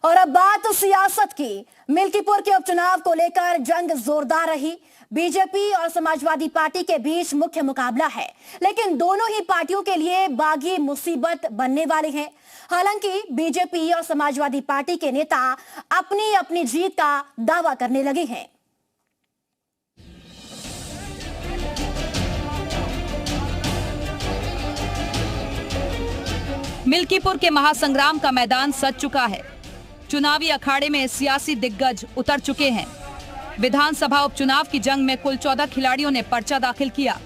और अब बात सियासत की। मिल्कीपुर के उपचुनाव को लेकर जंग जोरदार रही। बीजेपी और समाजवादी पार्टी के बीच मुख्य मुकाबला है, लेकिन दोनों ही पार्टियों के लिए बागी मुसीबत बनने वाले हैं। हालांकि बीजेपी और समाजवादी पार्टी के नेता अपनी अपनी जीत का दावा करने लगे हैं। मिल्कीपुर के महासंग्राम का मैदान सज चुका है। चुनावी अखाड़े में सियासी दिग्गज उतर चुके हैं। विधानसभा उपचुनाव की जंग में कुल 14 खिलाड़ियों ने पर्चा दाखिल किया,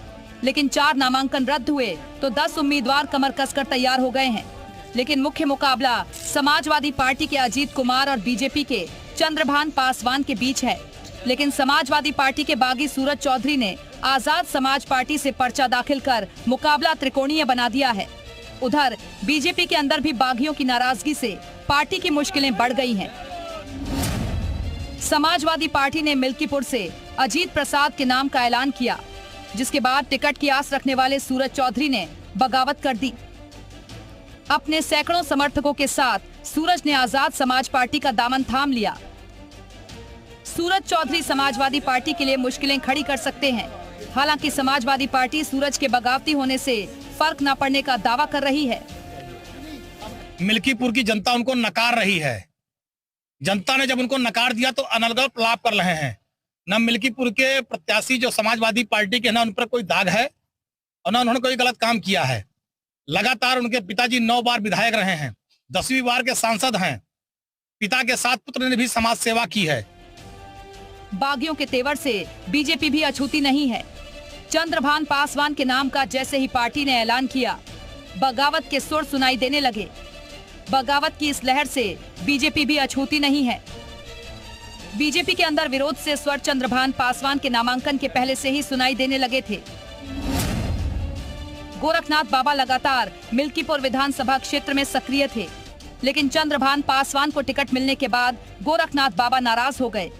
लेकिन 4 नामांकन रद्द हुए तो 10 उम्मीदवार कमर कसकर तैयार हो गए हैं। लेकिन मुख्य मुकाबला समाजवादी पार्टी के अजीत कुमार और बीजेपी के चंद्रभान पासवान के बीच है। लेकिन समाजवादी पार्टी के बागी सूरज चौधरी ने आजाद समाज पार्टी से पर्चा दाखिल कर मुकाबला त्रिकोणीय बना दिया है। उधर बीजेपी के अंदर भी बागियों की नाराजगी से पार्टी की मुश्किलें बढ़ गई हैं। समाजवादी पार्टी ने मिल्कीपुर से अजीत प्रसाद के नाम का ऐलान किया, जिसके बाद टिकट की आस रखने वाले सूरज चौधरी ने बगावत कर दी। अपने सैकड़ों समर्थकों के साथ सूरज ने आजाद समाज पार्टी का दामन थाम लिया। सूरज चौधरी समाजवादी पार्टी के लिए मुश्किलें खड़ी कर सकते हैं। हालांकि समाजवादी पार्टी सूरज के बगावती होने से फर्क न पड़ने का दावा कर रही है। मिल्कीपुर की जनता उनको नकार रही है। जनता ने जब उनको नकार दिया तो अनर्गल प्रलाप कर रहे हैं। न मिल्कीपुर के प्रत्याशी जो समाजवादी पार्टी के, न उन पर कोई दाग है और न उन्होंने कोई गलत काम किया है। लगातार उनके पिताजी 9 बार विधायक रहे हैं, 10वीं बार के सांसद हैं। पिता के साथ पुत्र ने भी समाज सेवा की है। बागियों के तेवर से बीजेपी भी अछूती नहीं है। चंद्रभान पासवान के नाम का जैसे ही पार्टी ने ऐलान किया, बगावत के सुर सुनाई देने लगे। बगावत की इस लहर से बीजेपी भी अछूती नहीं है। बीजेपी के अंदर विरोध से स्वर चंद्रभान पासवान के नामांकन के पहले से ही सुनाई देने लगे थे। गोरखनाथ बाबा लगातार मिल्कीपुर विधानसभा क्षेत्र में सक्रिय थे, लेकिन चंद्रभान पासवान को टिकट मिलने के बाद गोरखनाथ बाबा नाराज हो गए।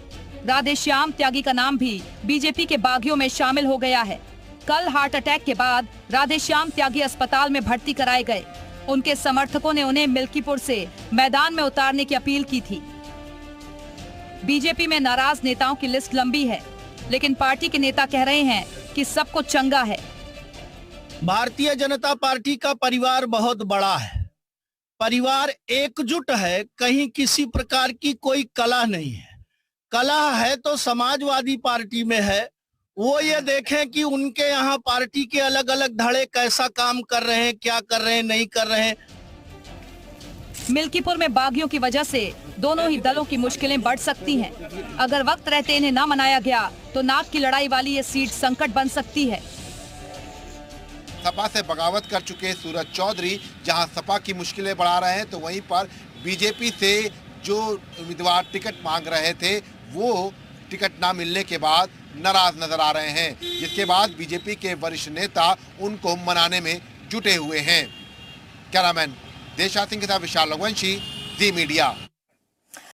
राधेश्याम त्यागी का नाम भी बीजेपी के बागियों में शामिल हो गया है। कल हार्ट अटैक के बाद राधेश्याम त्यागी अस्पताल में भर्ती कराए गए। उनके समर्थकों ने उन्हें मिल्कीपुर से मैदान में उतारने की अपील की थी। बीजेपी में नाराज नेताओं की लिस्ट लंबी है, लेकिन पार्टी के नेता कह रहे हैं कि सबको चंगा है। भारतीय जनता पार्टी का परिवार बहुत बड़ा है। परिवार एकजुट है, कहीं किसी प्रकार की कोई कलह नहीं है। कलह है तो समाजवादी पार्टी में है। वो ये देखें कि उनके यहाँ पार्टी के अलग अलग धड़े कैसा काम कर रहे हैं, क्या कर रहे हैं, नहीं कर रहे हैं। मिल्कीपुर में बागियों की वजह से दोनों ही दलों की मुश्किलें बढ़ सकती हैं। अगर वक्त रहते इन्हें न मनाया गया तो नाक की लड़ाई वाली ये सीट संकट बन सकती है। सपा से बगावत कर चुके सूरज चौधरी जहां सपा की मुश्किलें बढ़ा रहे हैं, तो वहीं पर बीजेपी से जो उम्मीदवार टिकट मांग रहे थे वो टिकट ना मिलने के बाद नाराज नजर आ रहे हैं, जिसके बाद बीजेपी के वरिष्ठ नेता उनको मनाने में जुटे हुए हैं। कैमरामैन देशा सिंह के साथ विशाल रघुवंशी, जी मीडिया।